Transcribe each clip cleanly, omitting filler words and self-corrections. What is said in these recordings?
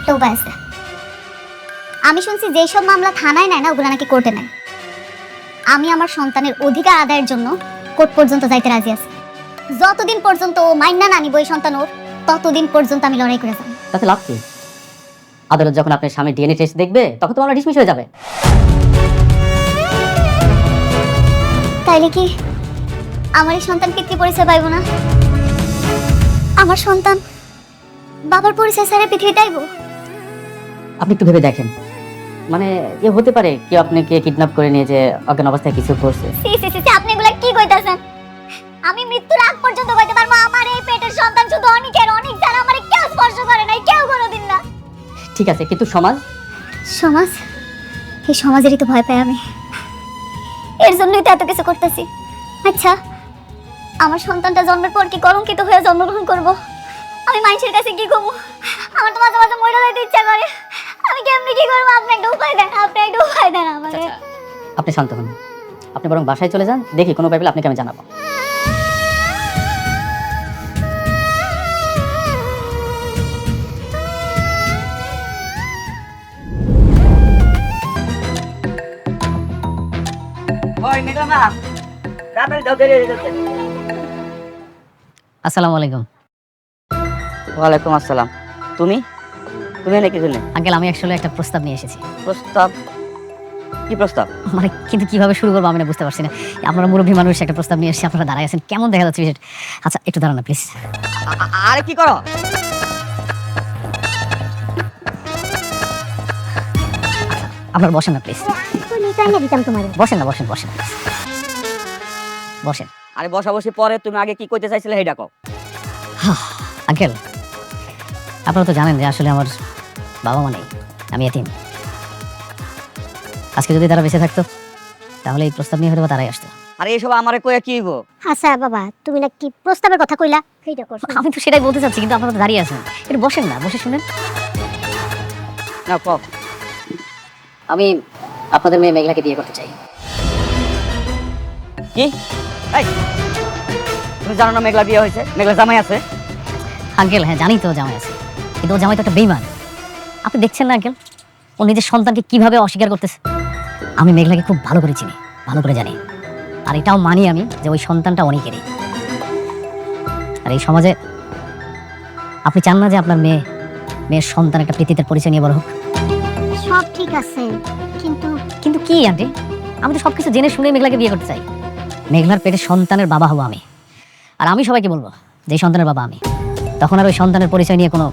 একটা উপায় আছে। আমি শুনছি যেই সব মামলা থানায় নেয় না ওগুলো নাকি কোর্টে নেয়। আমি আমার সন্তানের অধিকার আদায়ের জন্য কোর্ট পর্যন্ত যাইতে রাজি আছি। যতদিন পর্যন্ত ও মাইনা না নিব এই সন্তান ওর, ততদিন পর্যন্ত আমি লড়াই করে যাব। তাতে লাভ কি? আদালত যখন আপনার স্বামী ডিএনএ টেস্ট দেখবে তখন তো মামলা ডিসমিস হয়ে যাবে। তাইলে কি আমার এই সন্তান পিতৃ পরিচয় পাইব না? আমার সন্তান বাবার পরিচয় ছাড়া পৃথিবীতে আইব? আপনি একটু ভেবে দেখেন, মানে এ হতে পারে কেউ আপনাকে কিডন্যাপ করে নিয়ে যে অজ্ঞান অবস্থায় কিছু করছে। সি সি সি, আপনি এগুলা কি কইতাছেন? আমি মৃত্যুর আগ পর্যন্ত কইতে পারবো আমার এই পেটের সন্তান শুধু অনেকের, অনেক যারা আমারে কেউ স্পর্শ করে নাই, কেউ কোনোদিন না। ঠিক আছে, কিন্তু সমাজ সমাজ, এই সমাজেরই তো ভয় পাই আমি, এর জন্যই তো এত কিছু করতেছি। আচ্ছা, আমার সন্তানটা জন্মের পর কি কলঙ্কিত হয়ে জন্মগ্রহণ করব? আমি মানুষের কাছে কি করবো? আমার তো মাঝে মাঝে মরে যেতে ইচ্ছা করে। আমি কেমনি কি করবো? আপনি একটা উপায় দেন, আপনি একটা উপায় দেন আমাকে। আপনি শান্ত হন, আপনি বরং বাসায় চলে যান, দেখি কোনো উপায় পেলে আপনাকে আমি জানাবো। আসসালামু আলাইকুম। ওয়ালাইকুম আসসালাম। তুমি তুমি এনে কি জন্য? আঙ্কেল, আমি আসলে একটা প্রস্তাব নিয়ে এসেছি। প্রস্তাব? কি প্রস্তাব? মানে কিন্তু কিভাবে শুরু করবো আমি না বুঝতে পারছি না। আপনারা মুরব্বী মানুষ, একটা প্রস্তাব নিয়ে এসেছি, আপনারা দাঁড়ায় আছেন, কেমন দেখা যাচ্ছে বিষয়টা? আচ্ছা একটু দাঁড়ান না প্লিজ। আরে কি করো? আপনারা বসেন না প্লিজ। বসেন না, বসেন বসেন বসেন। আরে বসা বসে পরে তুমি আগে কি কইতে চাইছিলে সেইটা কও। আঙ্কেল, আপনারা তো জানেন যে আসলে আমার বাবা মা নেই, আমি এতিম। আজকে যদি তারা বেঁচে থাকতো তাহলে এই প্রস্তাব নিয়ে হয়তো তারাই আসতো। আরে এসব আমারে কইয়া কি হইব? আচ্ছা বাবা, তুমি না কি প্রস্তাবের কথা কইলা, সেইটা করছো? আমি তো সেটাই বলতে চাচ্ছি, কিন্তু আপনারা তো দাঁড়িয়ে আছেন। একটু বসেন না, বসে শুনেন। না কও। আমি আপনাদের মেয়ে মেঘলাকে বিয়ে করতে চাই। কি? এই তুমি জানো না মেঘলা বিয়ে হয়েছে, মেঘলা জামাই আছে? আঙ্কেল হ্যাঁ জানি তো জামাই আছে, কিন্তু ও জামাই তো একটা বেইমান। আপনি দেখছেন না আঙ্কেল, ও নিজের সন্তানকে কিভাবে অস্বীকার করতেছে। আমি মেঘলাকে খুব ভালো করে চিনি, ভালো করে জানি, আর এটাও মানি আমি যে ওই সন্তানটা অনেকেরই। আর এই সমাজে আপনি চান না যে আপনার মেয়ের সন্তান একটা পৃথিবীর পরিচয় নিয়ে বড় হোক? সব ঠিক আছে, কিন্তু কিন্তু কি আন্টি, আমি তো সবকিছু জেনে শুনে মেঘলাকে বিয়ে করতে চাই। মেঘলার পেটে সন্তানের বাবা হবো আমি, আর আমি সবাইকে বলবো যে সন্তানের বাবা আমি। তখন আর ওই সন্তানের পরিচয় নিয়ে কোনো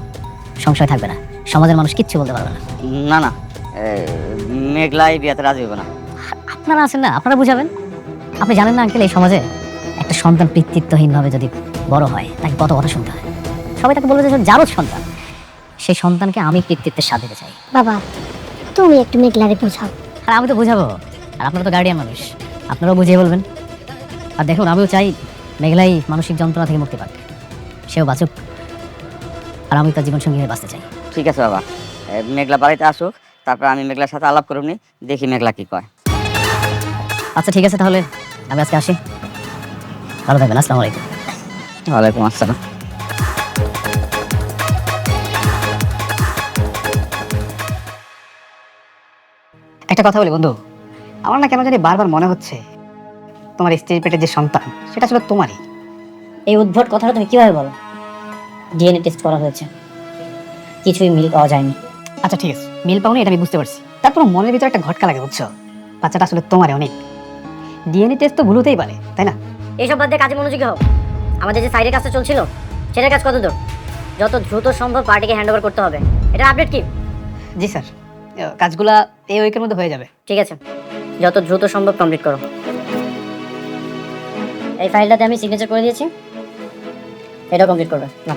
সংশয় থাকবে না, সমাজের মানুষ কিচ্ছু বলতে পারবে না। না না, মেঘলা এই বিয়েতে রাজি হইব না। আপনারা আছেন না, আপনারা বুঝাবেন। আপনি জানেন না আঙ্কেল, এই সমাজে একটা সন্তান পিতৃত্বহীনভাবে যদি বড় হয় তাকে কত কথা শুনতে হয়। সবাই তাকে বলবে যে যারও সন্তান, সেই সন্তানকে আমি কৃতিত্বের স্বাদ দিতে চাই। বাবা তুমি একটু মেঘলারে বোঝাও। আর আমি তো বুঝাবো, আর আপনারা তো গার্ডিয়ান মানুষ, আপনারাও বুঝিয়ে বলবেন। আর দেখুন, আমিও চাই মেঘলাই মানসিক যন্ত্রণা থেকে মুক্তি পাক, সেও বাঁচুক, আর আমি তার জীবনসঙ্গী হয়ে বাঁচতে চাই। ঠিক আছে বাবা, মেঘলা বাড়িতে আসুক, তারপর আমি মেঘলার সাথে আলাপ করুন, দেখি মেঘলা কি কয়। আচ্ছা ঠিক আছে, তাহলে আমি আজকে আসি। ভালো থাকবেন, আসসালামু আলাইকুম। ওয়ালাইকুম আসসালাম। একটা কথা বলি বন্ধু, আমার না কেন জানি বারবার মনে হচ্ছে তোমার স্ত্রীর পেটে যে সন্তান সেটা ছিল তোমারই। এই উদ্ভট কথাটা তুমি কিভাবে বলো? ডিএনএ টেস্ট করা হয়েছে, কিছুই মিল পাওয়া যায়নি। আচ্ছা ঠিক আছে, মিল পাওনি এটা আমি বুঝতে পারছি, তারপর মনের ভিতরে একটা ঘটকা লাগে, বুঝছো? বাচ্চাটা আসলে তোমারই অনেক। ডিএনএ টেস্ট তো ভুল হতেই পারে, তাই না? এইসব বাদ দিয়ে কাজে মনোযোগী হও। আমাদের যে সাইডের কাজটা চলছিল সেটার কাজ কত দূর? যত দ্রুত সম্ভব পার্টিকে হ্যান্ড ওভার করতে হবে। এটা আপডেট কি? জি স্যার, কাজগুলা এই উইকের মধ্যে হয়ে যাবে। ঠিক আছে, যত দ্রুত সম্ভব কমপ্লিট করো। এই ফাইলটাতে আমি সিগনেচার করে দিয়েছি, এটাও কমপ্লিট করবে না।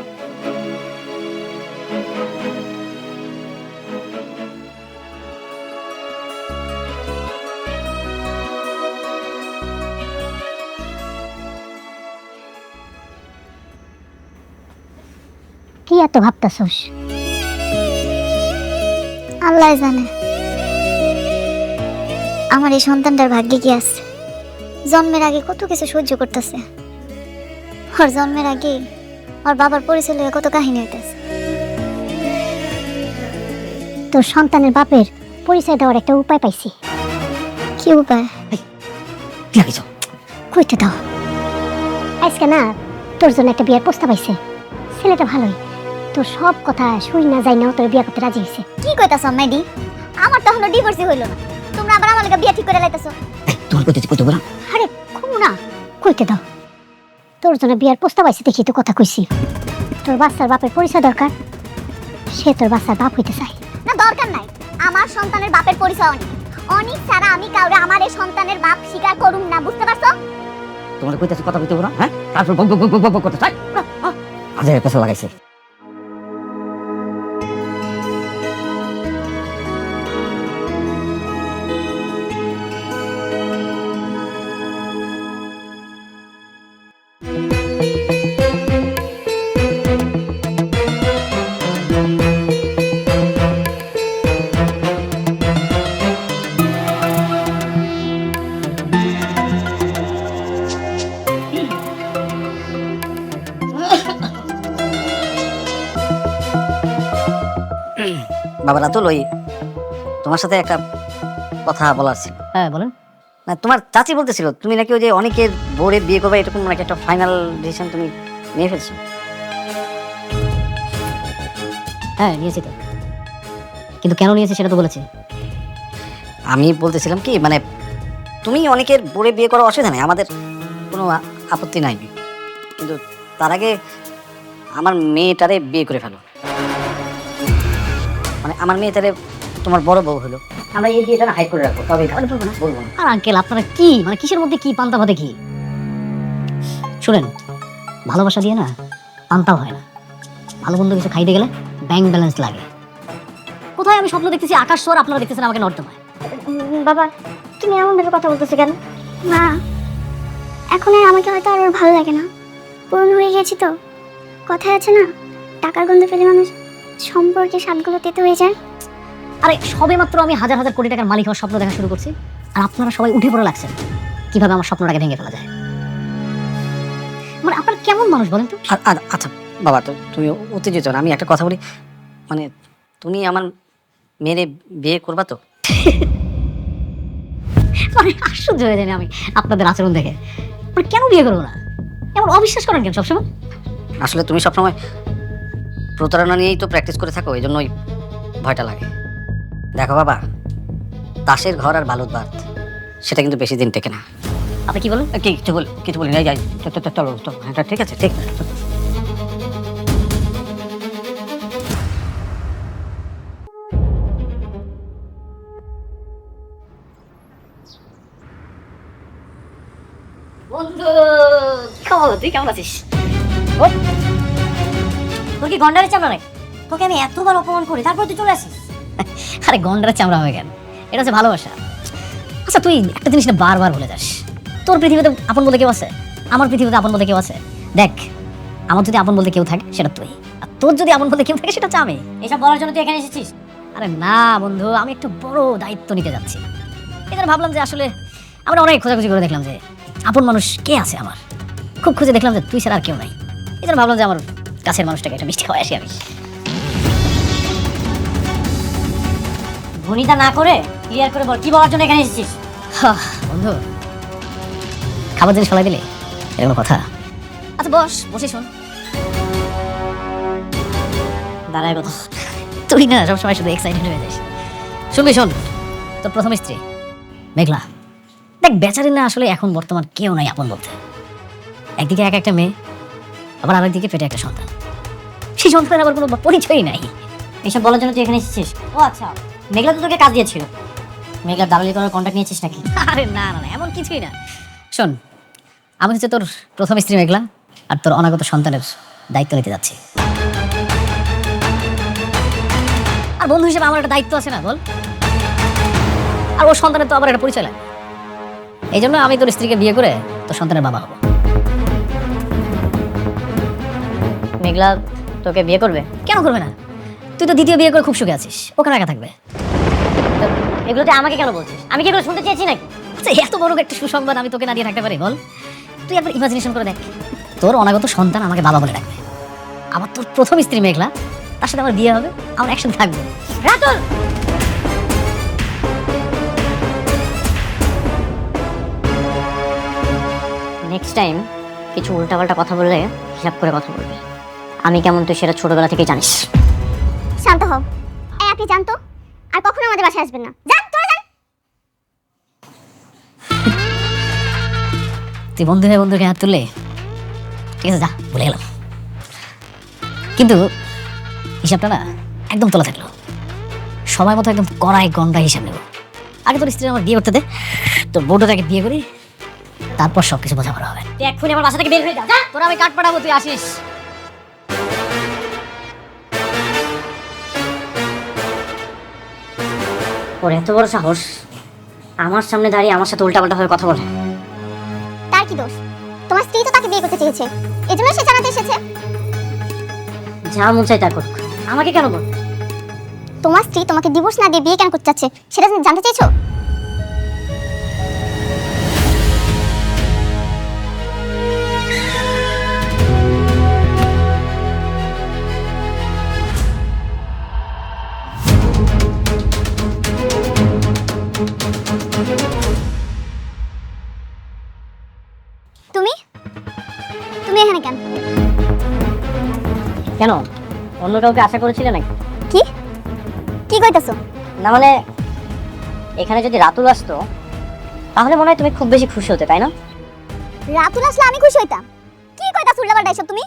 কি এত ভাবতাছস? আল্লাহ জানে আমার এই সন্তানটার ভাগ্যে কি আছে। জন্মের আগে কত কিছু সহ্য করতেছে, ওর জন্মের আগে ওর বাবার পরিচয় লইয়া কত কাহিনী হইতেছে। তোর সন্তানের বাপের পরিচয় দেওয়ার একটা উপায় পাইছি। কি উপায়? কি লাগিস? কইতে দাও। আজকে না তোর জন্য একটা বিয়ের প্রস্তাব আইছে। ছেলেটা ভালোই, তোর সব কথা শুই না যাই না তোর বিয়ে করতে রাজি হইছে। কি কইতাছ মেডি? আমার তো এখনো ডিভোর্সই হইল না, তোমরা আবার আমার লাগা বিয়ে ঠিক করে লাইতাছো। তোমার কইতে বলা। আরে কম না, কইতে দাও। তোর জন্য বিয়ের প্রস্তাব আইছে দেখি তো কথা কইছি। তোর বাচ্চার বাপের পরিচয় দরকার, সে তোর বাচ্চার বাপ হইতে চায় না। দরকার নাই, আমার সন্তানের বাপের পরিচয় অনেক অনেক ছাড়া আমি কাউরে আমার এই সন্তানের বাপ স্বীকার করুম না, বুঝতে পারছো? তোমার কইতেছি কথা কইতে বলা, হ্যাঁ? তারপর বক বক বক বক করতে চাই। আজের পেছনে লাগাইছে। বাবা রাতুল, ওই তোমার সাথে একটা কথা বলার ছিল। হ্যাঁ বলেন। না, তোমার চাচি বলতেছিল তুমি নাকি ওই যে অনেকের বোরে বিয়ে করবে, এরকম নাকি একটা ফাইনাল ডিসিশন তুমি নিয়ে ফেলছো। হ্যাঁ নিয়েছি তো, কিন্তু কেন নিয়েছি সেটা তো বলেছি। আমি বলতেছিলাম কি, মানে তুমি অনেকের বোরে বিয়ে করা অসুবিধা নেই, আমাদের কোনো আপত্তি নাই, কিন্তু তার আগে আমার মেয়েটারে বিয়ে করে ফেলো। মানে আমার মেয়েটারে তোমার বড় বউ হলো, আমরা এই বিয়েটা না হাইড করে রাখবো, তবে বলবো না, বলবো না। আর আঙ্কেল আপনারা কি মানে কিসের মধ্যে কি পান্তা ভাতে কি? শুনেন, ভালোবাসা দিয়ে না পান্তাও হয় না। ভালো বন্ধু কিছু খাইতে গেলে ব্যাংক ব্যালেন্স লাগে। কোথায় আমি স্বপ্ন দেখতেছি আকাশ স্বর, আপনারা দেখতেছেন আমাকে নর্দমায়। বাবা, তুমি এমন ভাবে কথা বলতেছো কেন? মা, এখন আর আমাকে হয়তো আর ওর ভালো লাগে না, পুরনো হয়ে গেছি তো। কথায় আছে না, টাকার গন্ধ পেলে মানুষ সম্পর্কে স্বাদগুলো তেতো হয়ে যায়। আরে সবে মাত্র আমি হাজার হাজার কোটি টাকার মালিক হওয়ার স্বপ্ন দেখা শুরু করছি, আর আপনারা সবাই উঠে পড়ে লাগছেন কিভাবে আমার স্বপ্নটাকে ভেঙে ফেলা যায়। মানে আপনার কেমন মানুষ বলেন তো? আচ্ছা বাবা, তো তুমি উত্তেজিত না, আমি একটা কথা বলি, মানে তুমি আমার মেয়েরে বিয়ে করবা তো? মানে আশ্চর্য হয়ে যাই আমি আপনাদের আচরণ দেখে। মানে কেন বিয়ে করবো না? এমন অবিশ্বাস করেন কেন সবসময়? আসলে তুমি সবসময় প্রতারণা নিয়েই তো প্র্যাকটিস করে থাকো, এই জন্যই ভয়টা লাগে। দেখো বাবা, তাসের ঘর আর বালুর ভাত সেটা কিন্তু বেশি দিন টেকে না। আপনি কি বলেন? কিছু বলি না, যাই চলো, হ্যাঁ ঠিক আছে, ঠিক আছে। বন্ধু কি খবর? তুই কেমন আছিস? তোর কি গন্ডারের চামড়া নাই? তোকে আমি এতবার অপমান করি, তারপর তুই চলে আসিস। আরে গন্ডারের চামড়া হবে কেন? এটা হচ্ছে ভালোবাসা। আচ্ছা তুই একটা জিনিস না বারবার বলে যাস, তোর পৃথিবীতে আপন বলতে কেউ আছে, আমার পৃথিবীতে আপন বলতে কেউ আছে। দেখ, আমার যদি আপন বলতে কেউ থাকে সেটা তুই, আর তোর যদি আপন বলতে কেউ থাকে সেটা হচ্ছে আমি। এসব বলার জন্য তুই এখানে এসেছিস? আরে না বন্ধু, আমি একটু বড় দায়িত্ব নিতে যাচ্ছি। এখানে ভাবলাম যে আসলে আমরা অনেক খোঁজাখুঁজি করে দেখলাম যে আপন মানুষ কে আছে আমার, খুব খুঁজে দেখলাম যে তুই ছাড়া আর কেউ নাই। এই জন্য ভাবলাম যে আমার কাছের মানুষটাকে একটা মিষ্টি খাওয়াই আসি আমি। ভনিতা না করে ক্লিয়ার করে বল, কি বলার জন্য এখানে এসেছিস? বন্ধু, খাবার জিনিস ফেলাই দিলে এরকম কথা। আচ্ছা বসে শোন। দাঁড়ায় কথা। তুই না সবসময় শুধু এক্সাইটেড হয়ে যাস। শুনবি শোন, তোর প্রথম স্ত্রী মেঘলা, দেখ বেচারি না আসলে এখন বর্তমান কেউ নাই আপন বলতে। একদিকে এক একটা মেয়ে, আবার আরেকদিকে পেটে একটা সন্তান, সেই সন্তানের আবার কোনো পরিচয়ই নাই। এসব বলার জন্য তুই এখানে এসেছিস? ও আচ্ছা, মেঘলা তো তোকে কাজ দিয়েছিল। মেঘলা দালালি করার কন্ট্যাক্ট নিয়েছিস নাকি? আরে না না না, এমন কিছুই না। শোন, আমি হচ্ছে তোর প্রথম স্ত্রী মেঘলা, আর তোর অনাগত সন্তানের দায়িত্ব নিতে যাচ্ছি। আর বন্ধু হিসেবে আমার একটা দায়িত্ব আছে না বল? আর ওর সন্তানের তো আবার একটা পরিচয় লাগে। এই জন্য আমি তোর স্ত্রীকে বিয়ে করে তোর সন্তানের বাবা হবো। মেঘলা তোকে বিয়ে করবে? কেন করবে না? তুই তো দ্বিতীয় বিয়ে করে খুব সুখে আছিস, ওখানে একা থাকবে। তো এগুলো তুই আমাকে কেন বলছিস? আমি কি এগুলো শুনতে চেয়েছি নাকি? আচ্ছা, এত বড় একটা সুসংবাদ আমি তোকে না দিয়ে থাকতে পারি বল? তুই একবার ইমাজিনেশন করে দেখ, তোর অনাগত সন্তান আমাকে বাবা বলে ডাকবে, আবার তোর প্রথম স্ত্রী মেঘলা, তার সাথে আমার বিয়ে হবে, আমরা একসাথে থাকবো। রাতুল! নেক্সট টাইম কিছু উল্টাপাল্টা কথা বললে হিসাব করে কথা বলবি। আমি কেমন তুই সেটা ছোটবেলা থেকে জানিস। শান্ত হও। এই আপনি জানতো আর কখনো আমাদের বাসায় আসবেন না। যান তোরা যান। তুই বন্ধু হয়ে বন্ধুকে হাত তুললে ঠিক আছে, যা ভুলে গেলাম, কিন্তু হিসাবটা না একদম তোলা থাকলো। সময় মতো একদম কড়াই গন্ডা হিসাব নেব। আগে তোর স্ত্রী আমার বিয়ে করতে দে, তোর বউটাকে বিয়ে করি, তারপর সবকিছু বোঝাপড়া হবে। তুই এক্ষুনি আমার বাসা থেকে বের হয়ে যা। যা! তোরা আমি কাঠ পাঠাবো, তুই আসিস। ওর এত বড় সাহস আমার সামনে দাঁড়িয়ে আমার সাথে উল্টাপাল্টা হয়ে কথা বলে। তার কি দোষ? তোমার স্ত্রী তো তাকে বিয়ে করতে চেয়েছে, এজন্য সে জানাতে এসেছে। যা মন চাই তা করুক, আমাকে কেন বল? তোমার স্ত্রী তোমাকে ডিভোর্স না দিয়ে বিয়ে কেন করতে চাচ্ছে সেটা তুমি জানতে চাইছো? তুমি তুমি এখানে কেন? কেন, অন্য কাউকে আশা করেছিলে নাকি? কি কি কইতাছো? না মানে, এখানে যদি রাতুল আসতো তাহলে মনে হয় তুমি খুব বেশি খুশি হতে, তাই না? রাতুল আসলে আমি খুশি হইতাম। কি কইতাছো উল্টাপাল্টা এসব তুমি?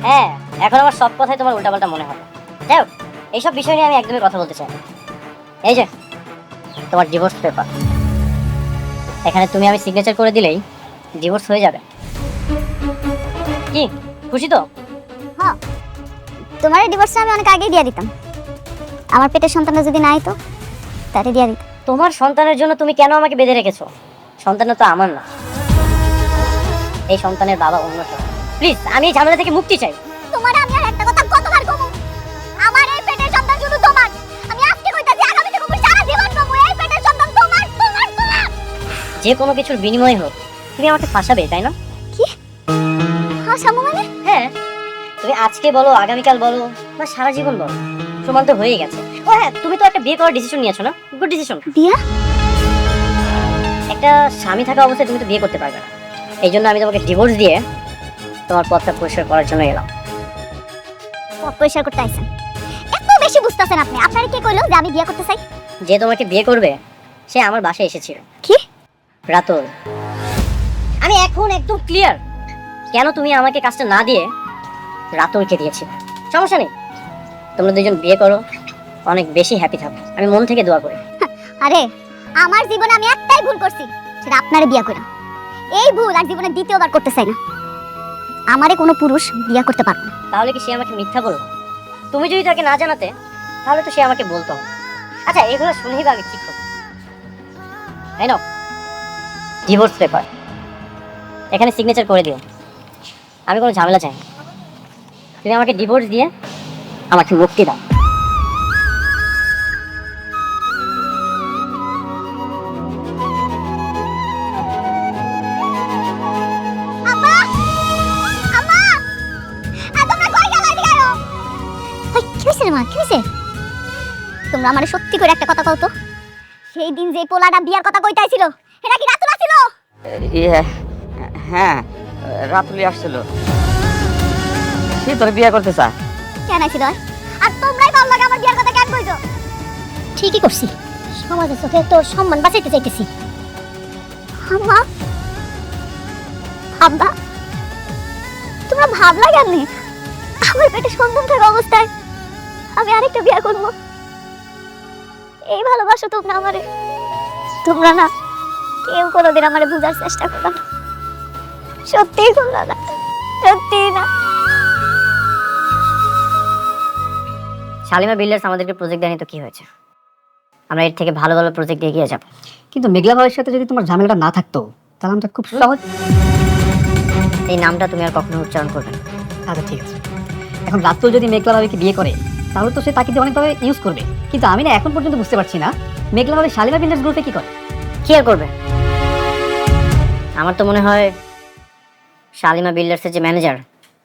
হ্যাঁ, এখন আমার সব কথাই তোমার উল্টাপাল্টা মনে হবে। যাই হোক, এইসব বিষয় নিয়ে আমি একদমই কথা বলতে চাই না। এই যে তোমার ডিভোর্স পেপার, এখানে তুমি আমি সিগনেচার করে দিলেই ডিভোর্স হয়ে যাবে। কি খুশি তো? হ্যাঁ, তোমার ডিভোর্সটা আমি অনেক আগেই দিয়ে দিতাম। আমার পেটের সন্তানটা যদি না হইতো তাহলে দিয়ে দিতাম। তোমার সন্তানের জন্য তুমি কেন আমাকে বেঁধে রেখেছো? সন্তানটা তো আমার না, এই সন্তানের বাবা অন্য কেউ। প্লিজ, আমি এই ঝামেলা থেকে মুক্তি চাই। তোমার আমি আর একটা কথা কতবার কমু, আমার এই পেটের সন্তান শুধু তোমার। আমি আজকে কইতাছি, আগামীতে কমু, সারা জীবন কমু, এই পেটের সন্তান তোমার তোমার তোমার। যে কোনো কিছুর বিনিময়ে হোক তুমি আমাকে ফাঁসাবে, তাই না? কি হাসামু মানে? হ্যাঁ, তুমি আজকে বলো, আগামীকাল বলো, বা সারা জীবন বলো, সমান তো হয়ে গেছে। ও হ্যাঁ, তুমি তো একটা বিয়ে করার ডিসিশন নিয়েছো না? Good decision. বিয়া? একটা স্বামী থাকা অবস্থায় তুমি তো বিয়ে করতে পারবে না, এই জন্য আমি তোমাকে ডিভোর্স দিয়ে তোমার পথটা পরিষ্কার করার জন্য এলাম। পথ পরিষ্কার করতে আইছেন? এত বেশি বুঝতাছেন আপনি? আপনারে কে কইলো যে আমি বিয়ে করতে চাই? যে তোমাকে বিয়ে করবে সে আমার বাসায় এসেছিল। কি? রাতুল, আমি এখন একদম ক্লিয়ার কেন তুমি আমাকে কাজটা না দিয়ে রাতুলকে দিয়েছিলে। সমস্যা নেই, তোমরা দুজন বিয়ে করো, অনেক বেশি হ্যাপি থাকো, আমি মন থেকে দোয়া করি। আরে আমার জীবনে আমি একটাই ভুল করছি, সেটা আপনারে বিয়ে করা। এই ভুল আর জীবনে দ্বিতীয়বার করতে চাই না। আমারে কোনো পুরুষ বিয়ে করতে পারবে না। তাহলে কি সে আমাকে মিথ্যা বলবো? তুমি যদি তাকে না জানাতে তাহলে তো সে আমাকে বলতো। আচ্ছা, এগুলো শুনেই বা আমি কি করবো? তাই না, ডিভোর্স পেপার এখানে সিগনেচার করে দিও। আমি কোনো ঝামেলা চাই না, তুমি আমাকে ডিভোর্স দিয়ে আমাকে মুক্তি দাও। আব্বা! আম্মা! তোমরা কই গেলা? এদিকে আয়ো। কি হইছে রে মা? কি হইছে? তোমরা আমারে সত্যি করে একটা কথা কও তো, সেই দিন যে পোলাটা বিয়ার কথা কইতাছিল এটা কি রাতুল ছিল? হ্যাঁ, রাতুলি আসছিল, সে তোর বিয়ে করতে চায়। কেন ছিল? আর তোমরাই তো আল্লাহকে আমার বিয়ার কথা কেন কইছো? ঠিকই করছি, সমাজের চোখে তোর সম্মান বাঁচাইতে চাইতেছি। আম্মা, আব্বা, তোমরা ভাবলা কেন আমার পেটে সন্তান থাকা অবস্থায় আমি আরেকটা বিয়ে করবো? এই ভালোবাসো তোমরা আমারে? তোমরা না কেউ কোনোদিন আমারে বোঝার চেষ্টা করো না। সত্যিই তোমরা না, সত্যি না। শালিমা বিল্ডার্স আমাদেরকে প্রজেক্ট দেয়নি তো কি হয়েছে? আমরা এর থেকে ভালো ভালো প্রজেক্ট এগিয়ে যাব। কিন্তু মেঘলা ভাইয়ের সাথে যদি তোমার ঝামেলাটা না থাকতো তাহলে আমরা খুব সহজ। এই নামটা তুমি আর কখনো উচ্চারণ করবে না। আচ্ছা ঠিক আছে, এখন রাতুল যদি মেঘলা ভাবিকে বিয়ে করে তাহলে তো সে তাকে দিয়ে অনেকভাবে ইউজ করবে, কিন্তু আমি না এখন পর্যন্ত বুঝতে পারছি না মেঘলা ভাবে শালিমা বিল্ডার্স গ্রুপে কি করে। কি আর করবে? আমার তো মনে হয় শালিমা বিল্ডার্সের যে ম্যানেজার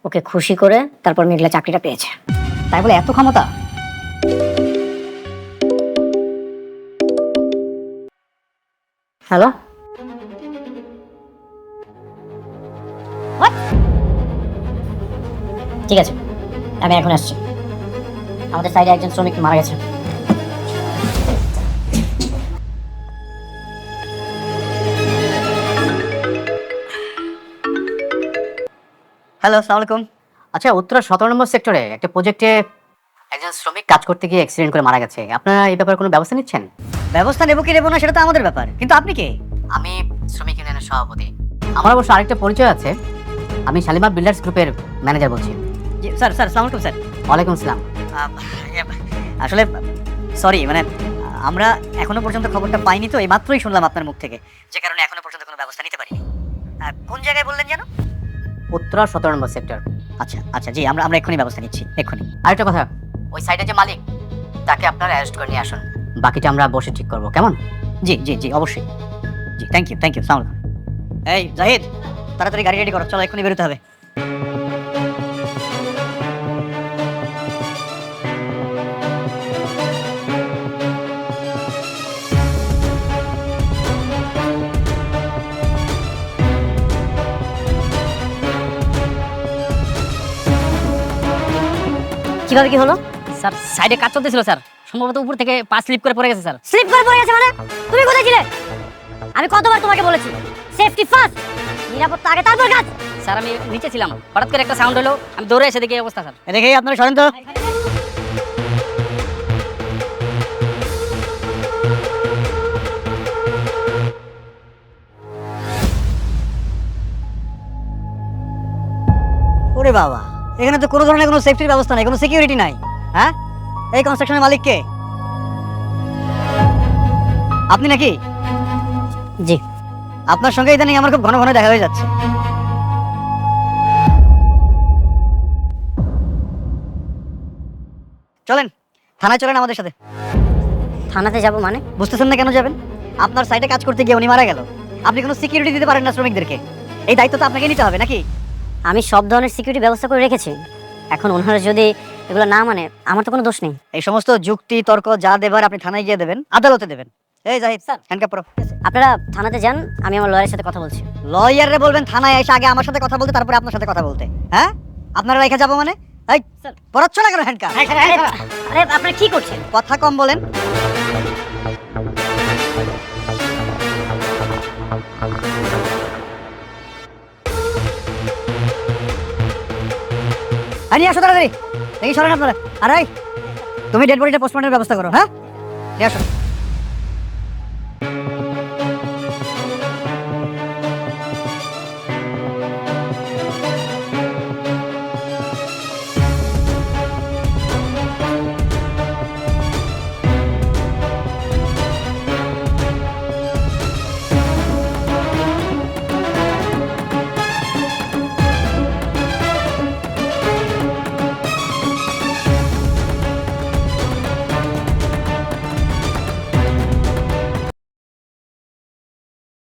ওকে খুশি করে তারপর মেঘলা চাকরিটা পেয়েছে। তাই বলে এত ক্ষমতা? হ্যালো, ঠিক আছে, আমি এখন আসছি। আমাদের সাইডে একজন শ্রমিক মারা গেছে। হ্যালো, আসসালামু আলাইকুম। আচ্ছা, উত্তরা 17 নম্বর সেক্টরে একটা প্রজেক্টে একজন শ্রমিক কাজ করতে গিয়ে অ্যাক্সিডেন্ট করে মারা গেছে। আপনারা এই ব্যাপারে কোনো ব্যবস্থা নিচ্ছেন? ব্যবস্থা নেবো কি নেবো না সেটা তো আমাদের ব্যাপার, কিন্তু আপনি কে? আমি শ্রমিক ইউনিয়নের সভাপতি। আমার অবশ্য আরেকটা পরিচয় আছে, আমি শালিমা বিল্ডার্স গ্রুপের ম্যানেজার বলছি। জি স্যার, আসসালামু আলাইকুম স্যার। ওয়ালাইকুম আসসালাম। আসলে সরি, মানে আমরা এখনো পর্যন্ত খবরটা পাইনি, তো এই মাত্রই শুনলাম আপনার মুখ থেকে, যে কারণে এখনো পর্যন্ত কোনো ব্যবস্থা নিতে পারিনি। কোন জায়গায় বললেন যেন? উত্তরা 17 নম্বর সেক্টর। আচ্ছা আচ্ছা, জি আমরা এক্ষুনি ব্যবস্থা নিচ্ছি, এক্ষুনি। আরেকটা কথা, ওই সাইডে যে মালিক, তাকে আপনারা অ্যারেস্ট করে নিয়ে আসুন। বাকিটা আমরা বসে ঠিক করব, কেমন? জি জি জি, অবশ্যই। জি, থ্যাংক ইউ, সালাম আলাইকুম। এই জাহিদ, তাড়াতাড়ি গাড়ি রেডি করো, চলো এক্ষুনি বেরোতে হবে। কিভাবে কি হলো? স্যার, সাইডে কাজ চলতেছিল স্যার, সম্ভবত উপর থেকে পা স্লিপ করে পড়ে গেছে স্যার। স্লিপ করে পড়ে গেছে মানে? তুমি কোথায় ছিলে? আমি কতবার তোমাকে বলেছি সেফটি ফার্স্ট, নিরাপত্তা আগে তারপর কাজ। স্যার, আমি নিচে ছিলাম, হঠাৎ করে একটা সাউন্ড হলো, আমি দৌড়ে এসে দেখি এই অবস্থা স্যার। দেখেই আপনারা সরেন তো। ওরে বাবা, এখানে তো কোনো ধরনের কোনো সেফটির ব্যবস্থা নাই, কোনো সিকিউরিটি নাই। হ্যাঁ, এই কনস্ট্রাকশনের মালিক কে? আপনি নাকি? জি। আপনার সঙ্গে ইদানিং আমার খুব ঘন ঘন দেখা হয়ে যাচ্ছে। চলেন, থানায় চলেন আমাদের সাথে। থানাতে যাব মানে? বুঝতেছেন না কেন যাবেন? আপনার সাইটে কাজ করতে গিয়ে উনি মারা গেল, আপনি কোনো সিকিউরিটি দিতে পারেন না শ্রমিকদেরকে, এই দায়িত্ব তো আপনাকে নিতে হবে নাকি? আমি সব ধরনের সিকিউরিটি ব্যবস্থা করে রেখেছি, এখন ওনারা যদি এগুলো না মানে আমার তো কোনো দোষ নেই। এই সমস্ত যুক্তি তর্ক যা দেবার আপনি থানায় গিয়ে দেবেন, আদালতে দেবেন। এই জাহিদ স্যার, হ্যান্ডকাপ পরো। আপনারা থানাতে যান, আমি আমার লয়ারের সাথে কথা বলছি। লয়ারে বলবেন থানায় এসে আগে আমার সাথে কথা বলতে, তারপরে আপনার সাথে কথা বলতে। হ্যাঁ, আপনারা রেখে যাবো মানে? এই স্যার, পড়াচ্ছ না কেন হ্যান্ডকাপ? আরে আপনারা কি করছেন? কথা কম বলেন। নিয়ে আসো তাড়াতাড়ি, এই সরেন আপনারা। আরে তুমি ডেড বডিটা পোস্টমর্টমের ব্যবস্থা করো। হ্যাঁ, নিয়ে আসো।